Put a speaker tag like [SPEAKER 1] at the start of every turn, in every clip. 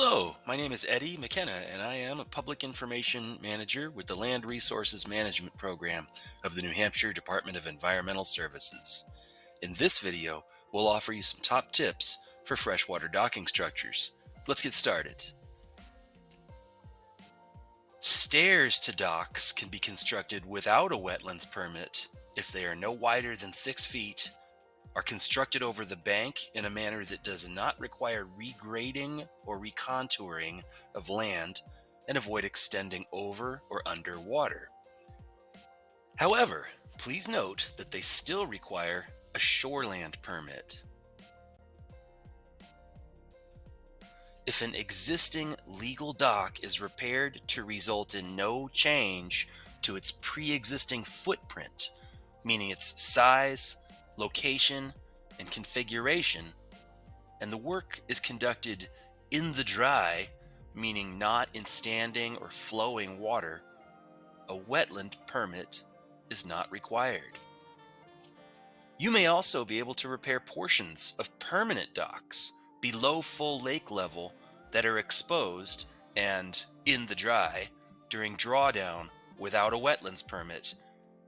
[SPEAKER 1] Hello, my name is Eddie McKenna, and I am a Public Information Manager with the Land Resources Management Program of the New Hampshire Department of Environmental Services. In this video, we'll offer you some top tips for freshwater docking structures. Let's get started. Stairs to docks can be constructed without a wetlands permit if they are no wider than 6 feet, are constructed over the bank in a manner that does not require regrading or recontouring of land, and avoid extending over or under water. However, please note that they still require a shoreland permit. If an existing legal dock is repaired to result in no change to its pre-existing footprint, meaning its size, location, and configuration, and the work is conducted in the dry, meaning not in standing or flowing water, a wetland permit is not required. You may also be able to repair portions of permanent docks below full lake level that are exposed and in the dry during drawdown without a wetlands permit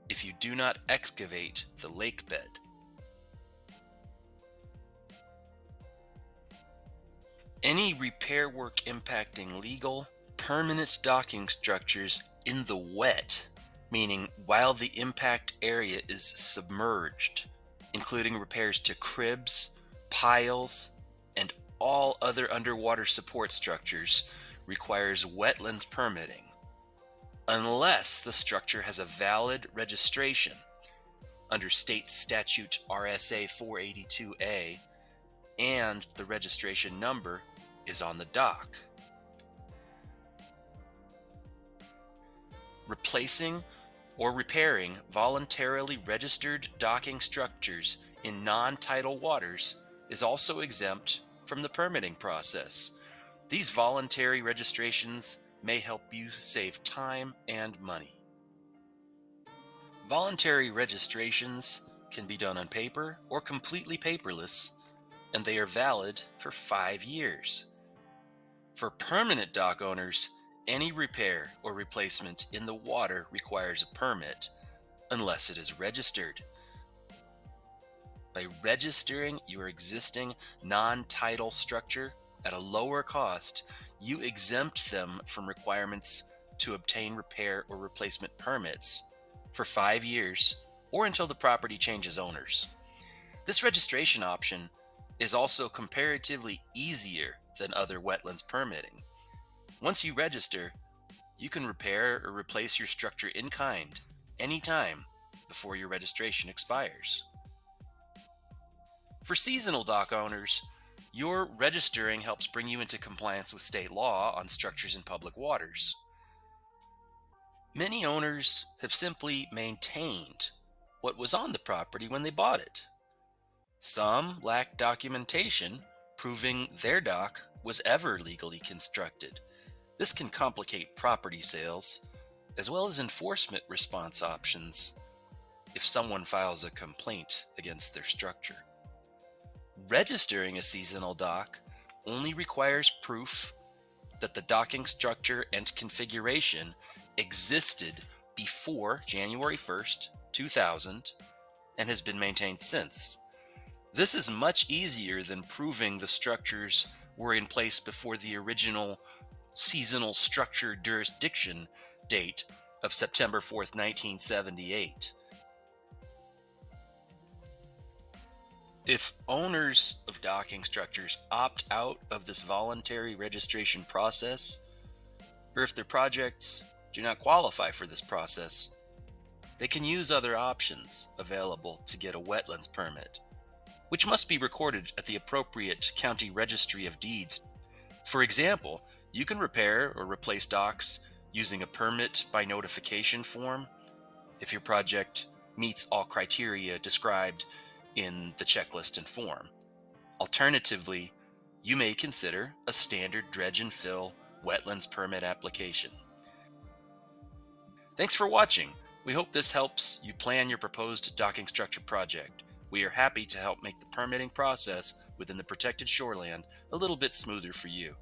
[SPEAKER 1] if you do not excavate the lake bed. Any repair work impacting legal, permanent docking structures in the wet, meaning while the impact area is submerged, including repairs to cribs, piles, and all other underwater support structures, requires wetlands permitting, unless the structure has a valid registration under State Statute RSA 482A and the registration number is on the dock. Replacing or repairing voluntarily registered docking structures in non-tidal waters is also exempt from the permitting process. These voluntary registrations may help you save time and money. Voluntary registrations can be done on paper or completely paperless, and they are valid for 5 years. For permanent dock owners, any repair or replacement in the water requires a permit, unless it is registered. By registering your existing non-tidal structure at a lower cost, you exempt them from requirements to obtain repair or replacement permits for 5 years or until the property changes owners. This registration option is also comparatively easier than other wetlands permitting. Once you register, you can repair or replace your structure in kind anytime before your registration expires. For seasonal dock owners, your registering helps bring you into compliance with state law on structures in public waters. Many owners have simply maintained what was on the property when they bought it. Some lack documentation proving their dock was ever legally constructed. This can complicate property sales, as well as enforcement response options if someone files a complaint against their structure. Registering a seasonal dock only requires proof that the docking structure and configuration existed before January 1st, 2000 and has been maintained since. This is much easier than proving the structures were in place before the original seasonal structure jurisdiction date of September 4th, 1978. If owners of docking structures opt out of this voluntary registration process, or if their projects do not qualify for this process, they can use other options available to get a wetlands permit, which must be recorded at the appropriate county registry of deeds. For example, you can repair or replace docks using a permit by notification form if your project meets all criteria described in the checklist and form. Alternatively, you may consider a standard dredge and fill wetlands permit application. Thanks for watching. We hope this helps you plan your proposed docking structure project. We are happy to help make the permitting process within the protected shoreland a little bit smoother for you.